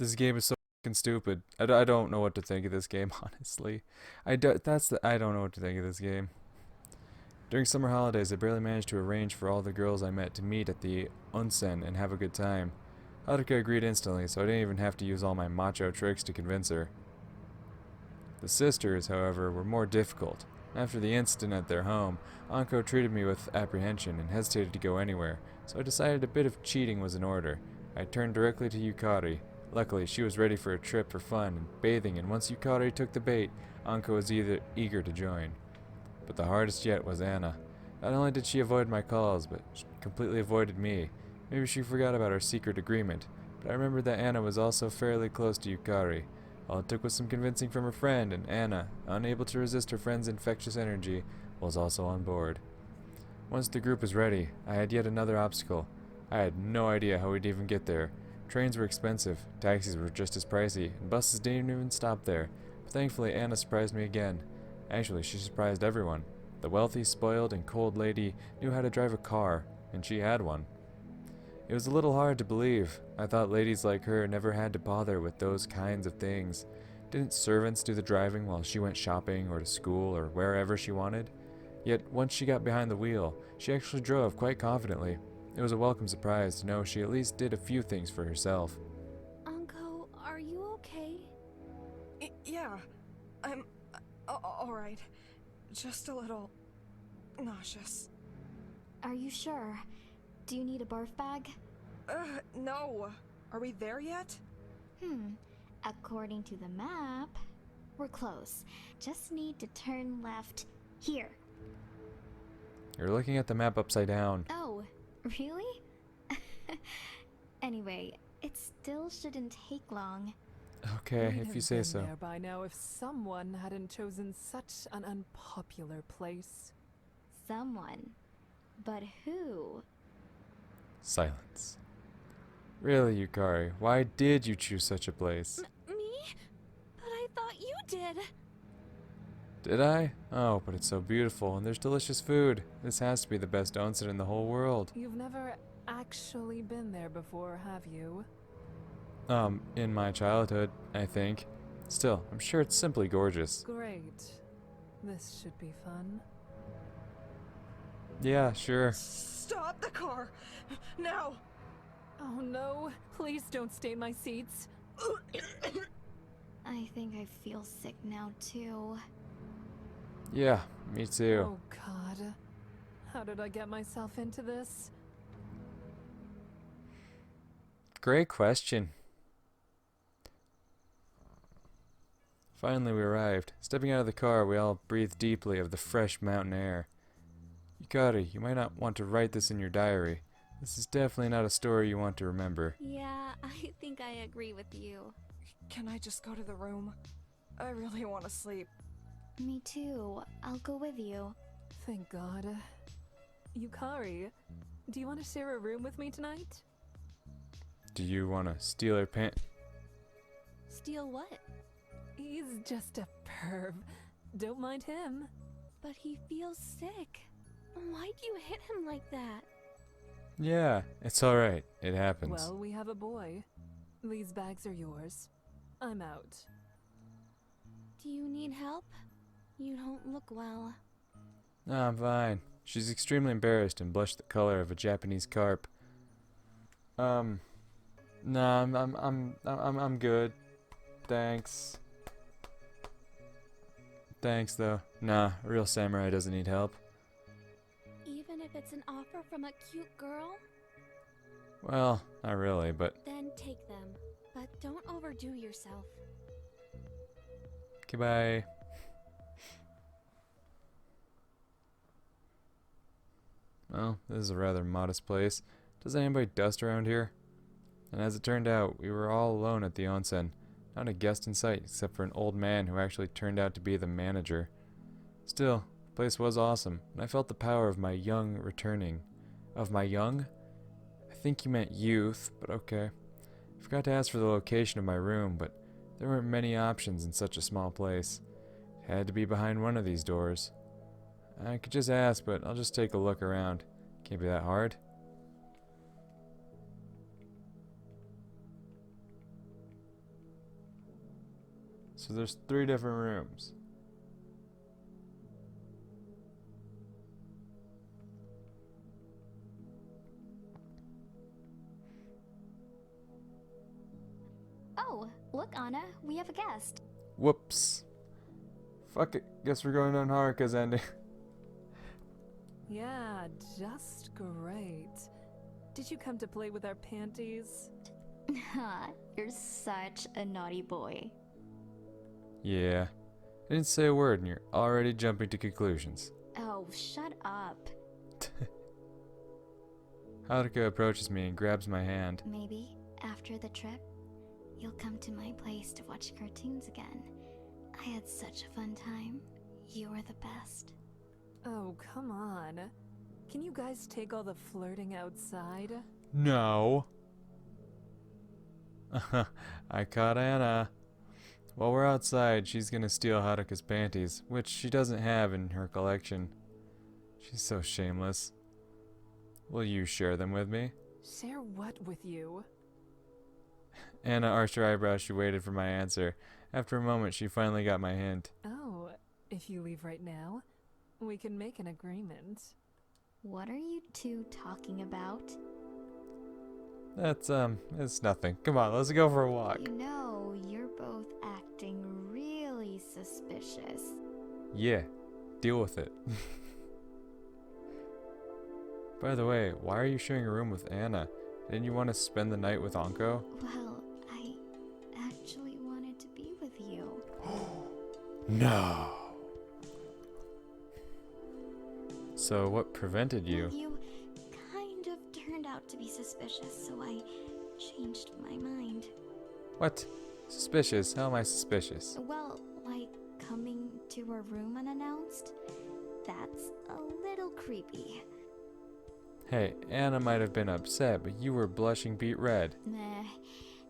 This game is so fucking stupid. I don't know what to think of this game, honestly. I don't know what to think of this game. During summer holidays, I barely managed to arrange for all the girls I met to meet at the onsen and have a good time. Haruka agreed instantly, so I didn't even have to use all my macho tricks to convince her. The sisters, however, were more difficult. After the incident at their home, Anko treated me with apprehension and hesitated to go anywhere, so I decided a bit of cheating was in order. I turned directly to Yukari. Luckily, she was ready for a trip for fun and bathing, and once Yukari took the bait, Anko was eager to join. But the hardest yet was Anna. Not only did she avoid my calls, but she completely avoided me. Maybe she forgot about our secret agreement, but I remembered that Anna was also fairly close to Yukari. All it took was some convincing from her friend, and Anna, unable to resist her friend's infectious energy, was also on board. Once the group was ready, I had yet another obstacle. I had no idea how we'd even get there. Trains were expensive, taxis were just as pricey, and buses didn't even stop there. But thankfully, Anna surprised me again. Actually, she surprised everyone. The wealthy, spoiled, and cold lady knew how to drive a car, and she had one. It was a little hard to believe. I thought ladies like her never had to bother with those kinds of things. Didn't servants do the driving while she went shopping or to school or wherever she wanted? Yet once she got behind the wheel, she actually drove quite confidently. It was a welcome surprise to know she at least did a few things for herself. Uncle, are you okay? Yeah, I'm alright. Just a little nauseous. Are you sure? Do you need a barf bag? No. Are we there yet? According to the map, we're close. Just need to turn left here. You're looking at the map upside down. Oh, really? Anyway, it still shouldn't take long. Okay, We'd if have you say been so. there by now if someone hadn't chosen such an unpopular place. Someone. But who? Silence. Really, Yukari, why did you choose such a place? Me? But I thought you did. Did I? Oh, but it's so beautiful, and there's delicious food. This has to be the best onsen in the whole world. You've never actually been there before, have you? In my childhood, I think. Still, I'm sure it's simply gorgeous. Great. This should be fun. Yeah, sure. Stop the car! Now! Oh no, please don't stain my seats. I think I feel sick now too. Yeah, me too. Oh god. How did I get myself into this? Great question. Finally, we arrived. Stepping out of the car, we all breathed deeply of the fresh mountain air. Yukari, you might not want to write this in your diary. This is definitely not a story you want to remember. Yeah, I think I agree with you. Can I just go to the room? I really want to sleep. Me too. I'll go with you. Thank god. Yukari, do you want to share a room with me tonight? Do you want to steal her pant? Steal what? He's just a perv. Don't mind him. But he feels sick. Why'd you hit him like that? Yeah, it's alright. It happens. Well, we have a boy. These bags are yours. I'm out. Do you need help? You don't look well. No, I'm fine. She's extremely embarrassed and blushed the color of a Japanese carp. No, I'm good. Thanks. Thanks, though. Nah, a real samurai doesn't need help. Even if it's an offer from a cute girl? Well, not really, but... Then take them. But don't overdo yourself. Goodbye. Well, this is a rather modest place. Does anybody dust around here? And as it turned out, we were all alone at the onsen. Not a guest in sight, except for an old man who actually turned out to be the manager. Still, the place was awesome, and I felt the power of my young returning. Of my young? I think you meant youth, but okay. I forgot to ask for the location of my room, but there weren't many options in such a small place. It had to be behind one of these doors. I could just ask, but I'll just take a look around. Can't be that hard. So there's 3 different rooms. Oh, look, Anna, we have a guest. Whoops. Fuck it. Guess we're going on Haruka's ending. Yeah, just great. Did you come to play with our panties? You're such a naughty boy. Yeah. I didn't say a word and you're already jumping to conclusions. Oh, shut up. Haruka approaches me and grabs my hand. Maybe after the trip, you'll come to my place to watch cartoons again. I had such a fun time. You were the best. Oh, come on. Can you guys take all the flirting outside? No. I caught Anna. While we're outside, she's gonna steal Haruka's panties, which she doesn't have in her collection. She's so shameless. Will you share them with me? Share what with you? Anna arched her eyebrows. She waited for my answer. After a moment, she finally got my hint. Oh, if you leave right now, we can make an agreement. What are you two talking about? It's nothing. Come on, let's go for a walk. You know, you're both acting really suspicious. Yeah, deal with it. By the way, why are you sharing a room with Anna? Didn't you want to spend the night with Anko? Well, I actually wanted to be with you. No. So what prevented you? Well, you kind of turned out to be suspicious, so I changed my mind. What? Suspicious? How am I suspicious? Well, like coming to her room unannounced? That's a little creepy. Hey, Anna might have been upset, but you were blushing beet red. Nah,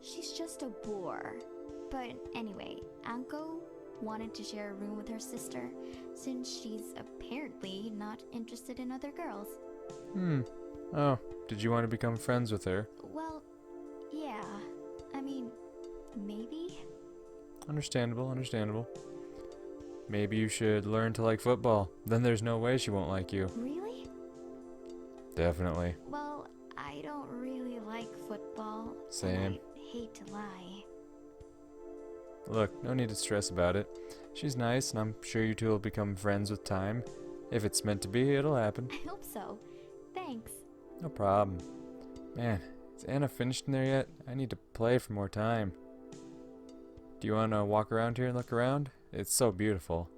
she's just a bore. But anyway, Anko wanted to share a room with her sister, since she's apparently not interested in other girls. Oh, did you want to become friends with her? Well, yeah. I mean, maybe? Understandable, understandable. Maybe you should learn to like football. Then there's no way she won't like you. Really? Definitely. Well, I don't really like football. Same. And I hate to lie. Look, no need to stress about it. She's nice, and I'm sure you two will become friends with time. If it's meant to be, it'll happen. I hope so. Thanks. No problem. Man, is Anna finished in there yet? I need to play for more time. Do you want to walk around here and look around? It's so beautiful.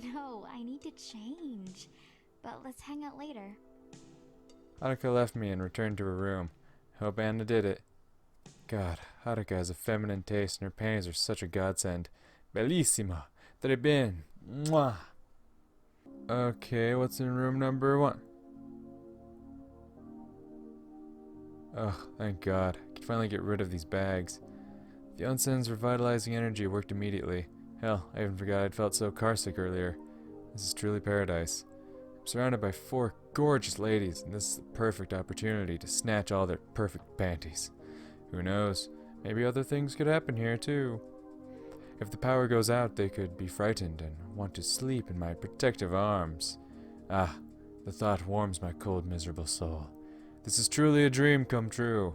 No, I need to change. But let's hang out later. Haruka left me and returned to her room. Hope Anna did it. God, Haruka has a feminine taste and her panties are such a godsend. Bellissima. Tre ben. Mwah. Okay, what's in room number 1? Oh, thank God. I can finally get rid of these bags. The onsen's revitalizing energy worked immediately. Hell, I even forgot I'd felt so carsick earlier. This is truly paradise. I'm surrounded by 4 gorgeous ladies, and this is the perfect opportunity to snatch all their perfect panties. Who knows? Maybe other things could happen here, too. If the power goes out, they could be frightened and want to sleep in my protective arms. Ah, the thought warms my cold, miserable soul. This is truly a dream come true.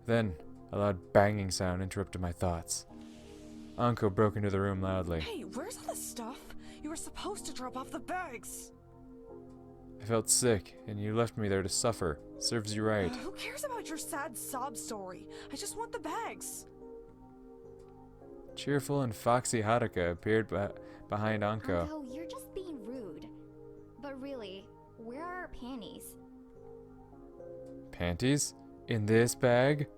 Then, a loud banging sound interrupted my thoughts. Anko broke into the room loudly. Hey, where's all the stuff? You were supposed to drop off the bags. I felt sick, and you left me there to suffer. Serves you right. Who cares about your sad sob story? I just want the bags. Cheerful and foxy Haruka appeared behind Anko. Anko, you're just being rude. But really, where are our panties? Panties? In this bag?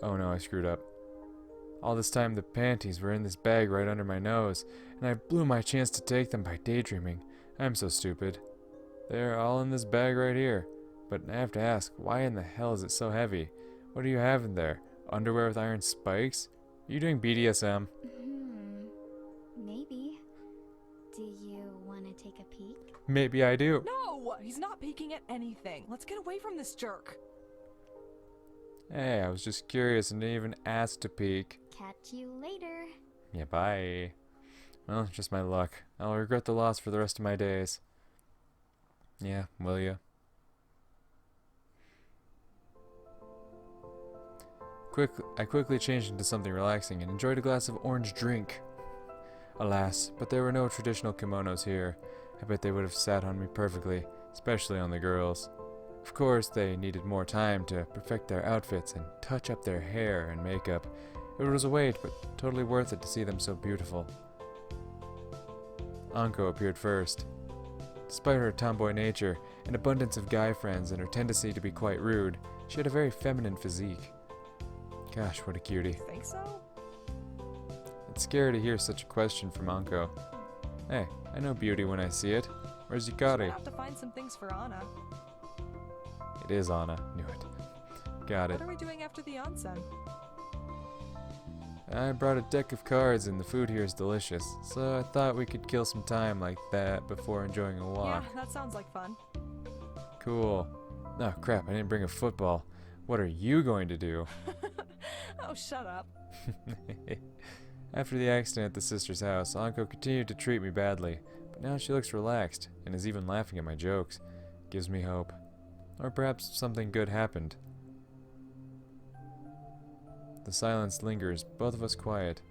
Oh no, I screwed up. All this time the panties were in this bag right under my nose, and I blew my chance to take them by daydreaming. I'm so stupid. They're all in this bag right here. But I have to ask, why in the hell is it so heavy? What do you have in there? Underwear with iron spikes? Are you doing BDSM? Maybe. Do you want to take a peek? Maybe I do. No, he's not peeking at anything. Let's get away from this jerk. Hey, I was just curious and didn't even ask to peek. Catch you later. Yeah, bye. Well, just my luck. I'll regret the loss for the rest of my days. Yeah, will ya? I quickly changed into something relaxing and enjoyed a glass of orange drink. Alas, but there were no traditional kimonos here. I bet they would have sat on me perfectly, especially on the girls. Of course, they needed more time to perfect their outfits and touch up their hair and makeup. It was a wait, but totally worth it to see them so beautiful. Anko appeared first. Despite her tomboy nature, an abundance of guy friends, and her tendency to be quite rude, she had a very feminine physique. Gosh, what a cutie. Think so? It's scary to hear such a question from Anko. Hey, I know beauty when I see it. Where's She's Yukari? gonna have to find some things for Anna. It is Anna. Knew it. Got it. What are we doing after the onsen? I brought a deck of cards and the food here is delicious, so I thought we could kill some time like that before enjoying a walk. Yeah, that sounds like fun. Cool. Oh crap, I didn't bring a football. What are you going to do? Oh, shut up. After the accident at the sister's house, Anko continued to treat me badly, but now she looks relaxed and is even laughing at my jokes. Gives me hope. Or perhaps something good happened. The silence lingers, both of us quiet.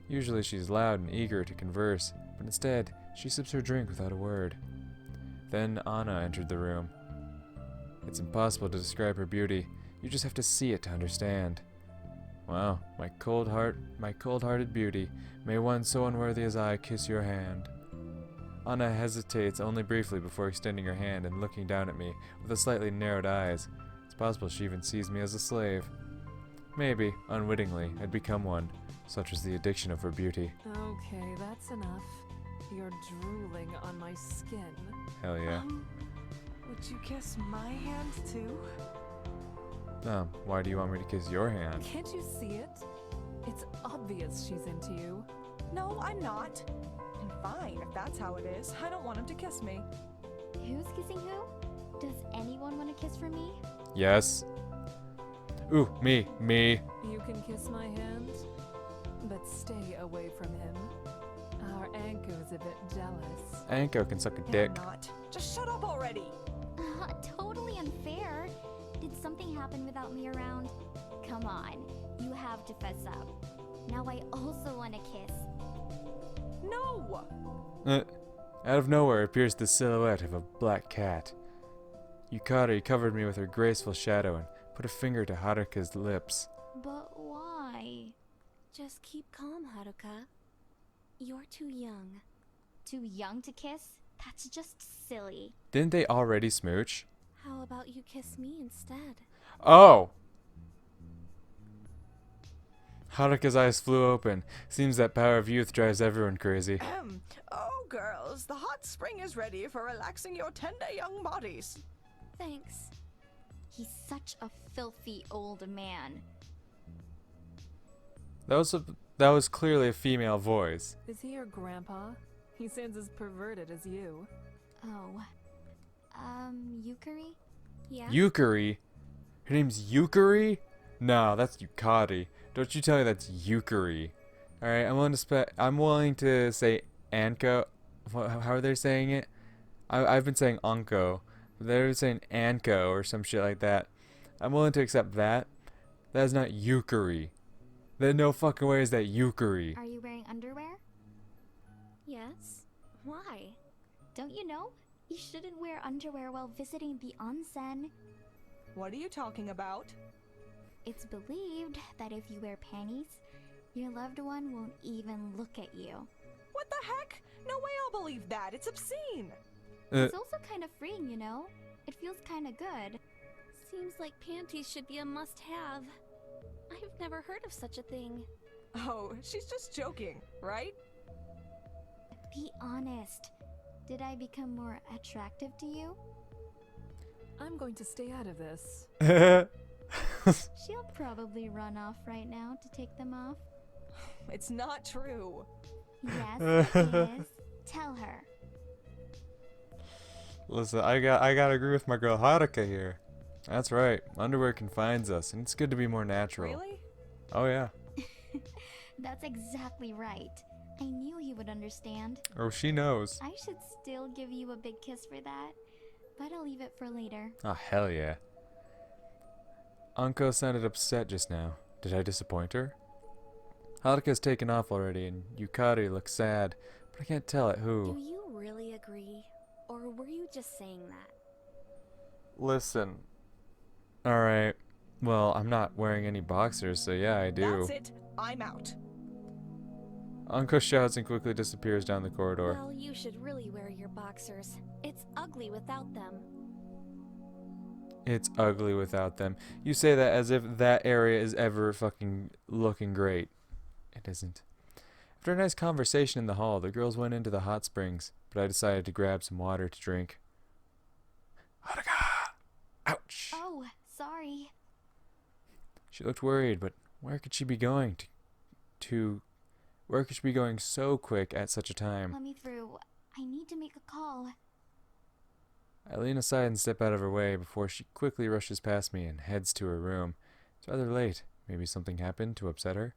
Usually she's loud and eager to converse, but instead, she sips her drink without a word. Then Anna entered the room. It's impossible to describe her beauty. You just have to see it to understand. Wow, my cold-hearted beauty, may one so unworthy as I kiss your hand. Anna hesitates only briefly before extending her hand and looking down at me with a slightly narrowed eyes. It's possible she even sees me as a slave. Maybe, unwittingly, I'd become one. Such was the addiction of her beauty. Okay, that's enough. You're drooling on my skin. Hell yeah. Would you kiss my hand too? Why do you want me to kiss your hand? Can't you see it? It's obvious she's into you. No, I'm not. And fine, if that's how it is. I don't want him to kiss me. Who's kissing who? Does anyone want to kiss for me? Yes. Ooh, me. You can kiss my hand, but stay away from him. Our Anko's a bit jealous. Anko can suck a No, dick. I'm not. Just shut up already. Totally unfair. Did something happen without me around? Come on, you have to fess up. Now I also want to kiss. No! Out of nowhere appears the silhouette of a black cat. Yukari covered me with her graceful shadow and put a finger to Haruka's lips. But why? Just keep calm, Haruka. You're too young. Too young to kiss? That's just silly. Didn't they already smooch? How about you kiss me instead? Oh! Haruka's eyes flew open. Seems that power of youth drives everyone crazy. Oh, girls, the hot spring is ready for relaxing your tender young bodies. Thanks. He's such a filthy old man. That was clearly a female voice. Is he your grandpa? He sounds as perverted as you. Oh. Yukari? Yeah? Yukari? Her name's Yukari? No, that's Yukari. Don't you tell me that's Yukari. Alright, I'm willing to say Anko. How are they saying it? I've been saying Anko. They're saying Anko or some shit like that. I'm willing to accept that. That is not Yukari. There's no fucking way is that Yukari. Are you wearing underwear? Yes? Why? Don't you know? You shouldn't wear underwear while visiting the onsen. What are you talking about? It's believed that if you wear panties, your loved one won't even look at you. What the heck? No way I'll believe that. It's obscene. It's also kind of freeing, you know? It feels kind of good. Seems like panties should be a must-have. I've never heard of such a thing. Oh, she's just joking, right? Be honest. Did I become more attractive to you? I'm going to stay out of this. She'll probably run off right now to take them off. It's not true. Yes, it is. Tell her. Listen, I gotta agree with my girl Haruka here. That's right. Underwear confines us, and it's good to be more natural. Really? Oh yeah. That's exactly right. I knew he would understand. Oh, she knows. I should still give you a big kiss for that, but I'll leave it for later. Oh, hell yeah. Anko sounded upset just now. Did I disappoint her? Haruka's taken off already, and Yukari looks sad, but I can't tell at who. Do you really agree? Or were you just saying that? Listen. Alright. Well, I'm not wearing any boxers, so yeah, I do. That's it. I'm out. Anko shouts and quickly disappears down the corridor. Well, you should really wear your boxers. It's ugly without them. It's ugly without them. You say that as if that area is ever fucking looking great. It isn't. After a nice conversation in the hall, the girls went into the hot springs, but I decided to grab some water to drink. Haruka! Ouch! Oh, sorry. She looked worried, but where could she be going where could she be going so quick at such a time? Let me through. I need to make a call. I lean aside and step out of her way before she quickly rushes past me and heads to her room. It's rather late. Maybe something happened to upset her?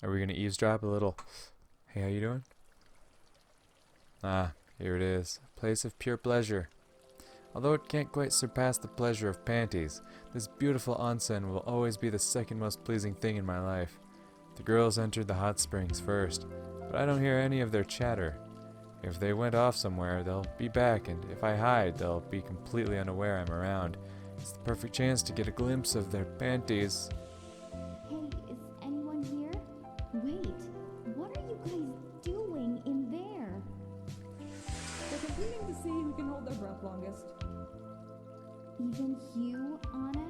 Are we gonna eavesdrop a little? Hey, how you doing? Ah, here it is. A place of pure pleasure. Although it can't quite surpass the pleasure of panties, this beautiful onsen will always be the second most pleasing thing in my life. The girls entered the hot springs first, but I don't hear any of their chatter. If they went off somewhere, they'll be back, and if I hide, they'll be completely unaware I'm around. It's the perfect chance to get a glimpse of their panties. Hey, is anyone here? Wait, what are you guys doing in there? They're competing to see who can hold their breath longest. Even you, Anna?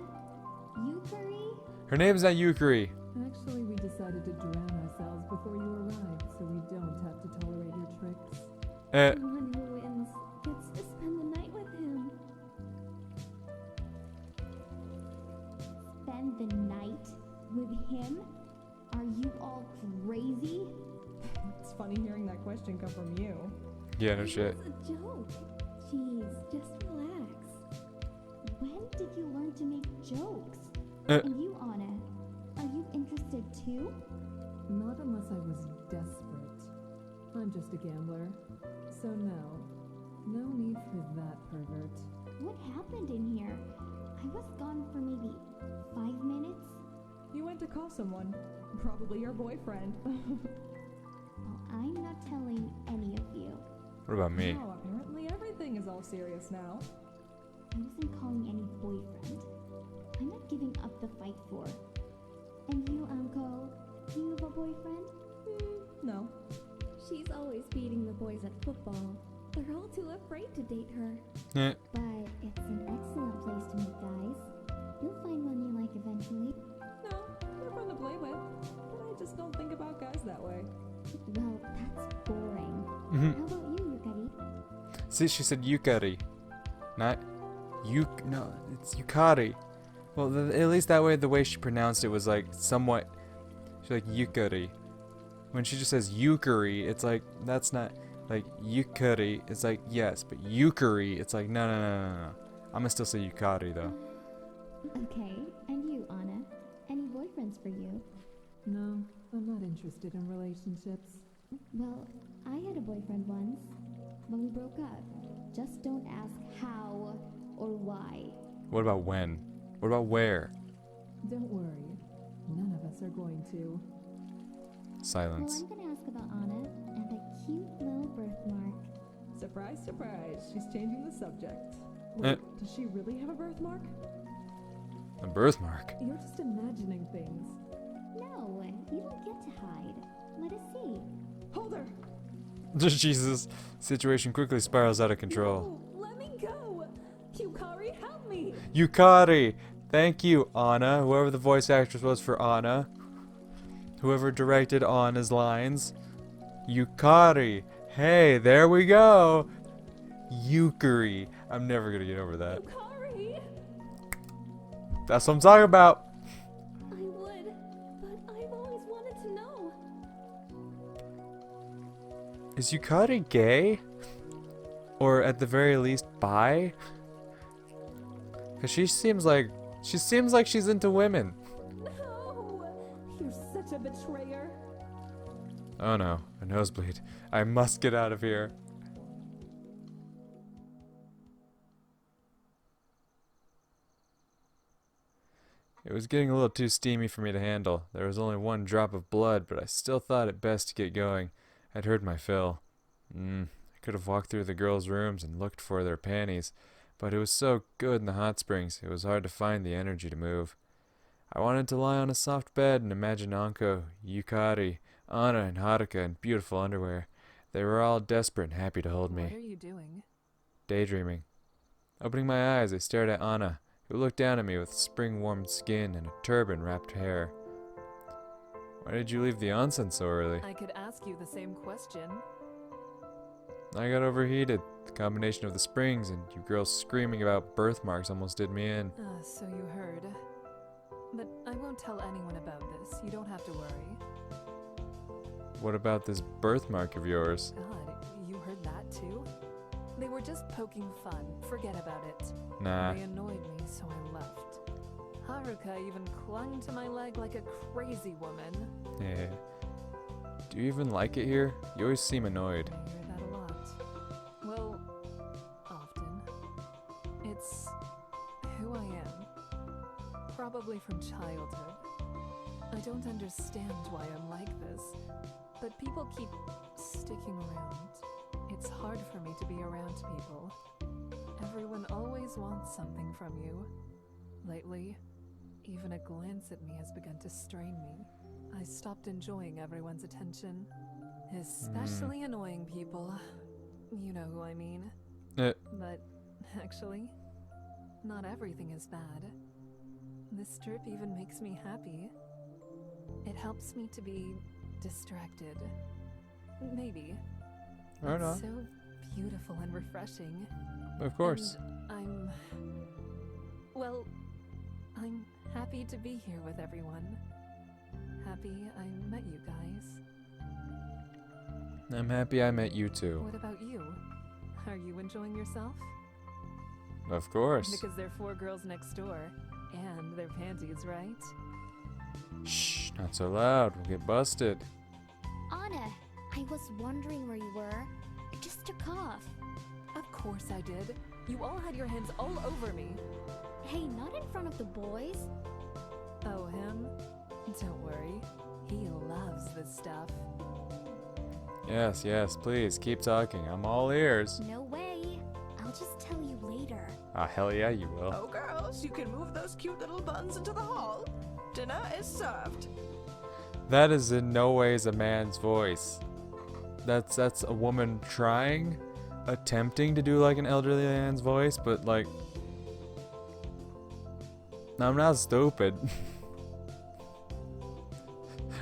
Yukari? Her name's not Yukari. Actually, we decided to drown ourselves before you arrived, so we don't have to tolerate your tricks. The one who wins gets to spend the night with him. Spend the night with him? Are you all crazy? It's funny hearing that question come from you. Yeah, no shit. It's a joke. Jeez, just relax. When did you learn to make jokes? And you, Anna, are you interested too? Not unless I was desperate. I'm just a gambler. So no need for that pervert. What happened in here? I was gone for maybe 5 minutes. You went to call someone. Probably your boyfriend. Well, I'm not telling any of you. What about me? Oh, apparently everything is all serious now. I wasn't calling any boyfriend. I'm not giving up the fight for. And you, Anko, do you have a boyfriend? No. She's always beating the boys at football. They're all too afraid to date her. Eh. But it's an excellent place to meet guys. You'll find one you like eventually. No, they're fun to play with. But I just don't think about guys that way. Well, that's boring. Mhm. How about you, Yukari? See, she said Yukari. Not no, it's Yukari. Well, at least that way, the way she pronounced it was like somewhat. She's like Yukari. When she just says Yukari, it's like that's not like Yukari. It's like yes, but Yukari, it's like no. I'm gonna still say Yukari though. Okay, and you, Anna? Any boyfriends for you? No, I'm not interested in relationships. Well, I had a boyfriend once, but we broke up. Just don't ask how or why. What about when? What about where? Don't worry. None of us are going to. Silence. Well, I'm gonna ask about Anna and a cute little birthmark. Surprise, surprise. She's changing the subject. Wait, does she really have a birthmark? A birthmark. You're just imagining things. No, you don't get to hide. Let us see. Hold her! Jesus. Situation quickly spirals out of control. No, let me go! Yukari, help me! Yukari! Thank you, Anna. Whoever the voice actress was for Anna. Whoever directed Anna's lines. Yukari! Hey, there we go! Yukari. I'm never gonna get over that. Yukari! That's what I'm talking about. I would, but I've always wanted to know. Is Yukari gay? Or at the very least bi? Cause she seems like she's into women. No! to betrayer. Oh no, a nosebleed. I must get out of here. It was getting a little too steamy for me to handle. There was only one drop of blood, but I still thought it best to get going. I'd heard my fill. I could have walked through the girls' rooms and looked for their panties, but it was so good in the hot springs, it was hard to find the energy to move. I wanted to lie on a soft bed and imagine Anko, Yukari, Anna, and Haruka in beautiful underwear. They were all desperate and happy to hold me. What are you doing? Daydreaming. Opening my eyes, I stared at Anna, who looked down at me with spring-warmed skin and a turban-wrapped hair. Why did you leave the onsen so early? I could ask you the same question. I got overheated. The combination of the springs and you girls screaming about birthmarks almost did me in. So you heard. But I won't tell anyone about this. You don't have to worry. What about this birthmark of yours? God, you heard that too? They were just poking fun. Forget about it. Nah. They annoyed me, so I left. Haruka even clung to my leg like a crazy woman. Yeah. Do you even like it here? You always seem annoyed. I hear that a lot. Well, often. It's who I am. Probably from childhood. I don't understand why I'm like this, but people keep sticking around. It's hard for me to be around people. Everyone always wants something from you. Lately, even a glance at me has begun to strain me. I stopped enjoying everyone's attention, especially annoying people. You know who I mean. But actually, not everything is bad. This trip even makes me happy. It helps me to be distracted. Maybe. Right on. It's so beautiful and refreshing. Of course. And I'm happy to be here with everyone. Happy I met you guys. I'm happy I met you too. What about you? Are you enjoying yourself? Of course. Because they're 4 girls next door. And their panties, right? Shh, not so loud. We'll get busted. Anna, I was wondering where you were. I just took off. Of course I did. You all had your hands all over me. Hey, not in front of the boys. Oh, him? Don't worry. He loves this stuff. Yes, yes, please, keep talking. I'm all ears. No way. I'll just tell you later. Ah, hell yeah, you will. Oh, girls, you can move those cute little buns into the hall. Dinner is served. That is in no ways a man's voice. That's a woman attempting to do like an elderly man's voice, but like, I'm not stupid.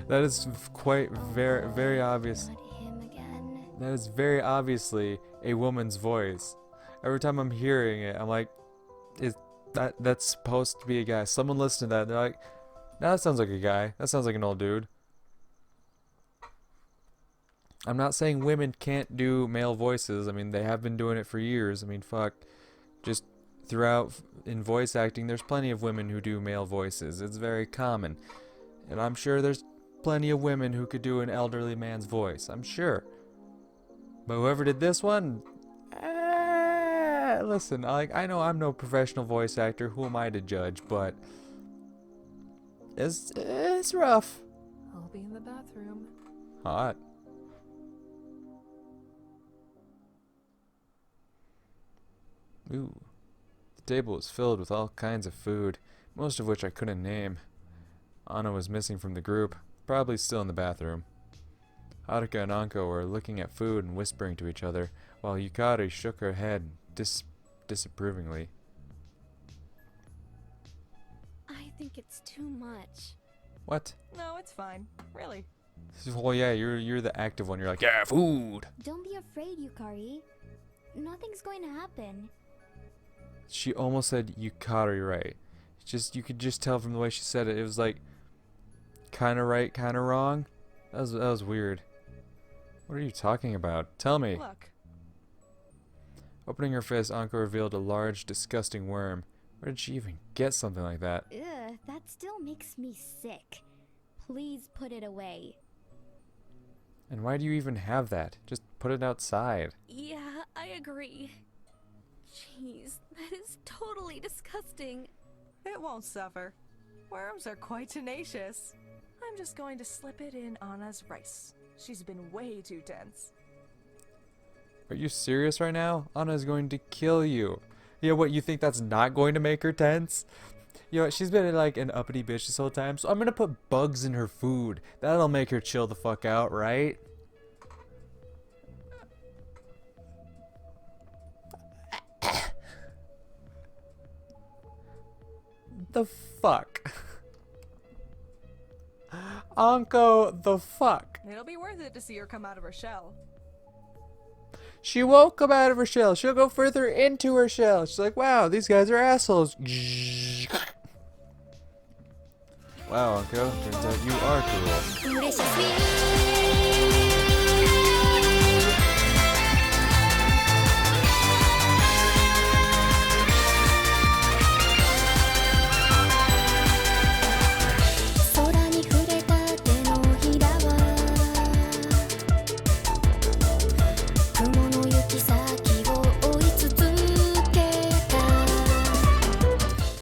That is quite very obvious. Not him again. That is very obviously a woman's voice. Every time I'm hearing it, I'm like, that's supposed to be a guy. Someone listen to that, they're like, no, that sounds like a guy. That sounds like an old dude. I'm not saying women can't do male voices. I mean, they have been doing it for years. I mean, fuck. Just throughout in voice acting, there's plenty of women who do male voices. It's very common. And I'm sure there's plenty of women who could do an elderly man's voice. I'm sure. But whoever did this one, listen, I know I'm no professional voice actor. Who am I to judge? But it's rough. I'll be in the bathroom. Hot. Ooh. The table was filled with all kinds of food, most of which I couldn't name. Anna was missing from the group, probably still in the bathroom. Haruka and Anko were looking at food and whispering to each other, while Yukari shook her head disapprovingly. I think it's too much. What? No, it's fine. Really. Well, yeah, you're the active one. You're like, yeah, food. Don't be afraid, Yukari. Nothing's going to happen. She almost said Yukari right. You could just tell from the way she said it. It was like, kind of right, kind of wrong. That was weird. What are you talking about? Tell me. Look. Opening her fist, Anko revealed a large, disgusting worm. Where did she even get something like that? Ugh, that still makes me sick. Please put it away. And why do you even have that? Just put it outside. Yeah, I agree. Jeez, that is totally disgusting. It won't suffer. Worms are quite tenacious. I'm just going to slip it in Anna's rice. She's been way too tense. Are you serious right now? Anna's going to kill you. Yeah, what, you think that's not going to make her tense? You know, she's been like an uppity bitch this whole time, so I'm gonna put bugs in her food. That'll make her chill the fuck out, right? The fuck? Anko, the fuck? It'll be worth it to see her come out of her shell. She won't come out of her shell. She'll go further into her shell. She's like, wow, these guys are assholes. Wow, Anko, turns out you are cool.